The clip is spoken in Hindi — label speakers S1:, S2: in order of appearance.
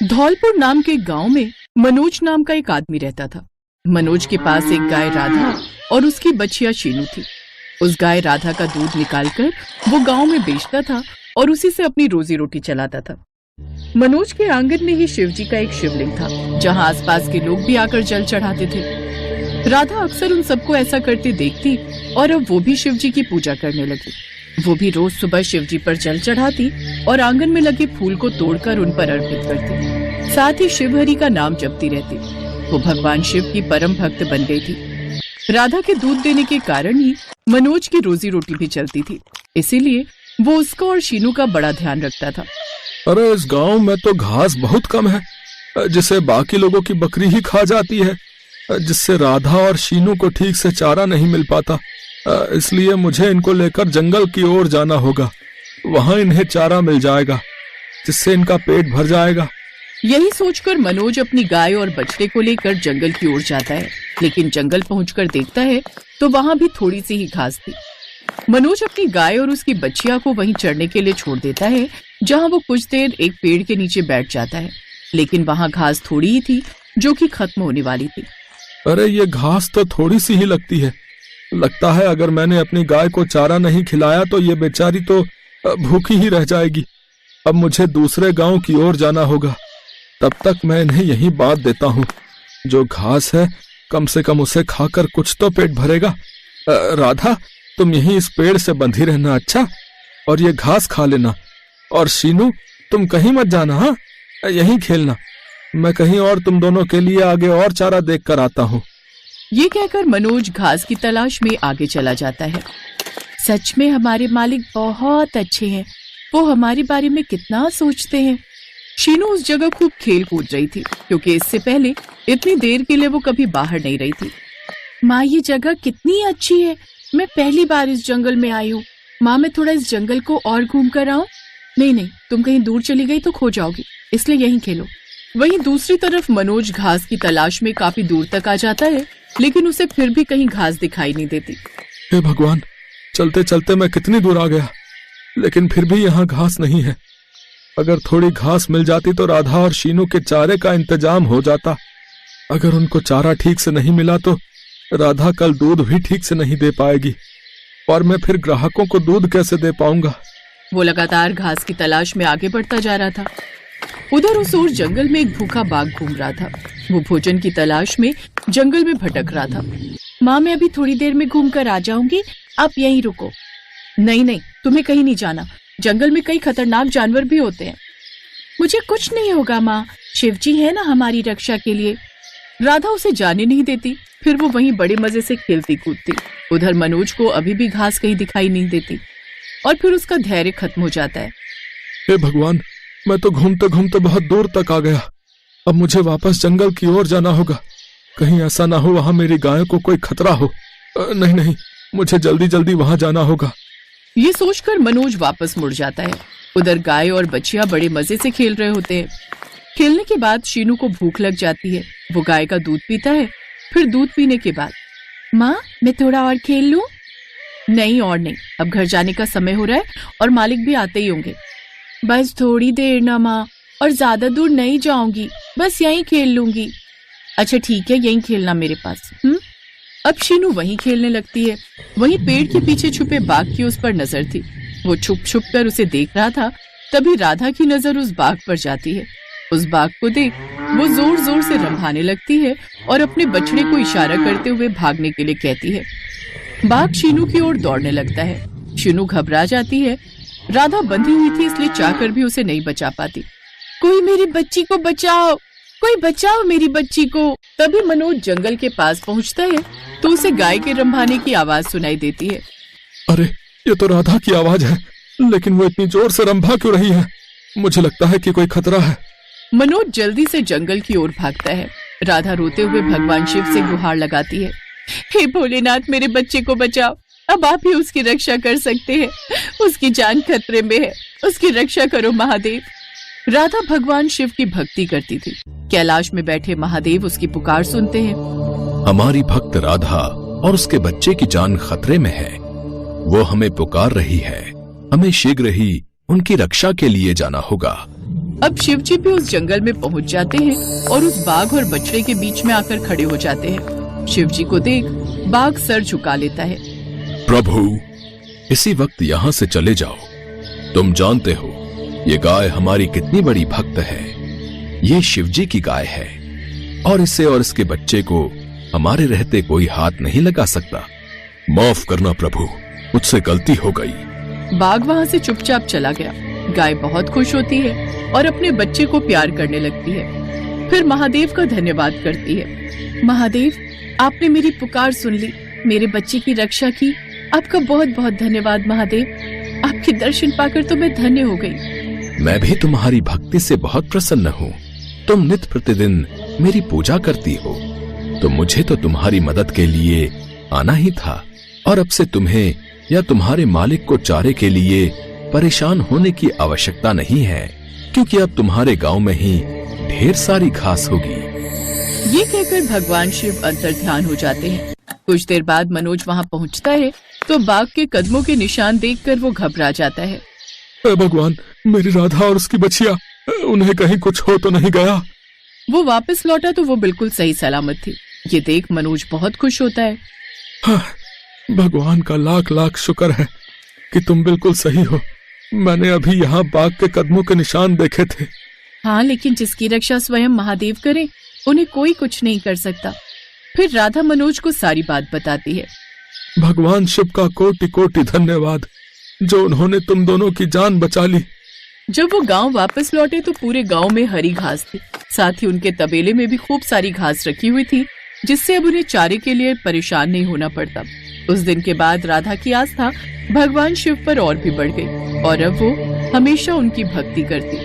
S1: धौलपुर नाम के गांव में मनोज नाम का एक आदमी रहता था। मनोज के पास एक गाय राधा और उसकी बछिया शीनू थी। उस गाय राधा का दूध निकालकर वो गांव में बेचता था और उसी से अपनी रोजी रोटी चलाता था। मनोज के आंगन में ही शिवजी का एक शिवलिंग था, जहां आसपास के लोग भी आकर जल चढ़ाते थे। राधा अक्सर उन सबको ऐसा करते देखती और अब वो भी शिवजी की पूजा करने लगी। वो भी रोज सुबह शिवजी पर जल चढ़ाती और आंगन में लगे फूल को तोड़कर उन पर अर्पित करती। साथ ही शिव हरि का नाम जपती रहती। वो भगवान शिव की परम भक्त बन गई थी। राधा के दूध देने के कारण ही मनोज की रोजी रोटी भी चलती थी, इसीलिए वो उसका और शीनू का बड़ा ध्यान रखता था।
S2: अरे इस गांव में तो घास बहुत कम है, जिसे बाकी लोगों की बकरी ही खा जाती है, जिससे राधा और शीनू को ठीक से चारा नहीं मिल पाता। इसलिए मुझे इनको लेकर जंगल की ओर जाना होगा। वहां इन्हें चारा मिल जाएगा, जिससे इनका पेट भर जाएगा।
S1: यही सोचकर मनोज अपनी गाय और बछड़े को लेकर जंगल की ओर जाता है, लेकिन जंगल पहुंचकर देखता है तो वहां भी थोड़ी सी ही घास थी। मनोज अपनी गाय और उसकी बछिया को वहीं चढ़ने के लिए छोड़ देता है, जहां वो कुछ देर एक पेड़ के नीचे बैठ जाता है, लेकिन वहां घास थोड़ी ही थी जो कि खत्म होने वाली थी।
S2: अरे ये घास तो थोड़ी सी ही लगती है। लगता है अगर मैंने अपनी गाय को चारा नहीं खिलाया तो ये बेचारी तो भूखी ही रह जाएगी। अब मुझे दूसरे गांव की ओर जाना होगा। तब तक मैं इन्हें यहीं बांध देता हूँ। जो घास है कम से कम उसे खाकर कुछ तो पेट भरेगा। राधा, तुम यहीं इस पेड़ से बंधी रहना, अच्छा? और ये घास खा लेना। और शीनू, तुम कहीं मत जाना, हाँ? यहीं खेलना। मैं कहीं और तुम दोनों के लिए आगे और चारा देख कर आता हूँ।
S1: ये कहकर मनोज घास की तलाश में आगे चला जाता है। सच में हमारे मालिक बहुत अच्छे हैं। वो हमारे बारे में कितना सोचते हैं। शीनू उस जगह खूब खेल कूद रही थी, क्योंकि इससे पहले इतनी देर के लिए वो कभी बाहर नहीं रही थी। माँ, ये जगह कितनी अच्छी है। मैं पहली बार इस जंगल में आई हूँ। माँ, मैं थोड़ा इस जंगल को और घूम कर आऊं? नहीं, तुम कहीं दूर चली गई तो खो जाओगी, इसलिए यहीं खेलो। वहीं दूसरी तरफ मनोज घास की तलाश में काफी दूर तक आ जाता है, लेकिन उसे फिर भी कहीं घास दिखाई नहीं देती।
S2: हे भगवान, चलते चलते मैं कितनी दूर आ गया, लेकिन फिर भी यहाँ घास नहीं है। अगर थोड़ी घास मिल जाती तो राधा और शीनू के चारे का इंतजाम हो जाता। अगर उनको चारा ठीक से नहीं मिला तो राधा कल दूध भी ठीक से नहीं दे पाएगी, और मैं फिर ग्राहकों को दूध कैसे दे पाऊंगा।
S1: वो लगातार घास की तलाश में आगे बढ़ता जा रहा था। उधर उस ओर जंगल में एक भूखा बाघ घूम रहा था। वो भोजन की तलाश में जंगल में भटक रहा था। माँ, मैं अभी थोड़ी देर में घूम कर आ जाऊंगी, आप यहीं रुको। नहीं, तुम्हें कहीं नहीं जाना। जंगल में कई खतरनाक जानवर भी होते हैं। मुझे कुछ नहीं होगा माँ, शिवजी है ना हमारी रक्षा के लिए। राधा उसे जाने नहीं देती। फिर वो वहीं बड़े मजे से खेलती कूदती। उधर मनोज को अभी भी घास कहीं दिखाई नहीं देती और फिर उसका धैर्य खत्म हो जाता है।
S2: हे भगवान, मैं तो घूमते घूमते बहुत दूर तक आ गया। अब मुझे वापस जंगल की ओर जाना होगा। कहीं ऐसा ना हो वहां मेरी गाय को कोई खतरा हो। नहीं, मुझे जल्दी जल्दी वहां जाना होगा।
S1: ये सोचकर मनोज वापस मुड़ जाता है। उधर गाय और बछिया बड़े मजे से खेल रहे होते हैं। खेलने के बाद शीनू को भूख लग जाती है। वो गाय का दूध पीता है। फिर दूध पीने के बाद, माँ, मैं थोड़ा और खेल लूं? नहीं, और नहीं, अब घर जाने का समय हो रहा है और मालिक भी आते ही होंगे। बस थोड़ी देर ना माँ, और ज्यादा दूर नहीं जाऊंगी, बस यहीं खेल लूंगी। अच्छा ठीक है, यहीं खेलना मेरे पास। अब शीनू वहीं खेलने लगती है। वहीं पेड़ के पीछे छुपे बाघ की उस पर नजर थी। वो छुप छुप कर उसे देख रहा था। तभी राधा की नजर उस बाघ पर जाती है। उस बाघ को देख वो जोर जोर से रंभाने लगती है और अपने बछड़े को इशारा करते हुए भागने के लिए कहती है। बाघ शीनू की ओर दौड़ने लगता है। शीनू घबरा जाती है। राधा बंधी हुई थी, इसलिए चाहकर भी उसे नहीं बचा पाती। कोई मेरी बच्ची को बचाओ, कोई बचाओ मेरी बच्ची को। तभी मनोज जंगल के पास पहुंचता है तो उसे गाय के रंभाने की आवाज सुनाई देती है।
S2: अरे ये तो राधा की आवाज है, लेकिन वो इतनी जोर से रंभा क्यों रही है? मुझे लगता है कि कोई खतरा है।
S1: मनोज जल्दी से जंगल की ओर भागता है। राधा रोते हुए भगवान शिव से गुहार लगाती है। हे भोलेनाथ, मेरे बच्चे को बचाओ। अब आप ही उसकी रक्षा कर सकते हैं। उसकी जान खतरे में है, उसकी रक्षा करो महादेव। राधा भगवान शिव की भक्ति करती थी। कैलाश में बैठे महादेव उसकी पुकार सुनते हैं।
S3: हमारी भक्त राधा और उसके बच्चे की जान खतरे में है। वो हमें पुकार रही है। हमें शीघ्र ही उनकी रक्षा के लिए जाना होगा।
S1: अब शिव जी भी उस जंगल में पहुंच जाते हैं और उस बाघ और बछड़े के बीच में आकर खड़े हो जाते हैं। शिव जी को देख बाघ सर झुका लेता है।
S3: प्रभु, इसी वक्त यहाँ से चले जाओ। तुम जानते हो ये गाय हमारी कितनी बड़ी भक्त है। ये शिवजी की गाय है और इसे और इसके बच्चे को हमारे रहते कोई हाथ नहीं लगा सकता। माफ करना प्रभु, मुझसे गलती हो गई।
S1: बाघ वहाँ से चुपचाप चला गया। गाय बहुत खुश होती है और अपने बच्चे को प्यार करने लगती है। फिर महादेव का धन्यवाद करती है। महादेव, आपने मेरी पुकार सुन ली, मेरे बच्चे की रक्षा की। आपका बहुत बहुत धन्यवाद महादेव। आपके दर्शन पाकर तो मैं धन्य हो गई।
S3: मैं भी तुम्हारी भक्ति से बहुत प्रसन्न हूँ। तुम नित्य प्रतिदिन मेरी पूजा करती हो, तो मुझे तो तुम्हारी मदद के लिए आना ही था। और अब से तुम्हें या तुम्हारे मालिक को चारे के लिए परेशान होने की आवश्यकता नहीं है, क्योंकि अब तुम्हारे गांव में ही ढेर सारी घास होगी।
S1: ये कहकर भगवान शिव अंतर्ध्यान हो जाते हैं। कुछ देर बाद मनोज वहाँ पहुँचता है तो बाघ के कदमों के निशान देखकर वो घबरा जाता है।
S2: भगवान, मेरी राधा और उसकी बच्चिया, उन्हें कहीं कुछ हो तो नहीं गया?
S1: वो वापस लौटा तो वो बिल्कुल सही सलामत थी। ये देख मनोज बहुत खुश होता है।
S2: हाँ, भगवान का लाख लाख शुक्र है कि तुम बिल्कुल सही हो। मैंने अभी यहाँ बाघ के कदमों के निशान देखे थे।
S1: हाँ, लेकिन जिसकी रक्षा स्वयं महादेव करे, उन्हें कोई कुछ नहीं कर सकता। फिर राधा मनोज को सारी बात बताती है।
S2: भगवान शिव का कोटि कोटि धन्यवाद, जो उन्होंने तुम दोनों की जान बचा ली।
S1: जब वो गांव वापस लौटे तो पूरे गांव में हरी घास थी। साथ ही उनके तबेले में भी खूब सारी घास रखी हुई थी, जिससे अब उन्हें चारे के लिए परेशान नहीं होना पड़ता। उस दिन के बाद राधा की आस्था भगवान शिव पर और भी बढ़ गई और अब वो हमेशा उनकी भक्ति करती।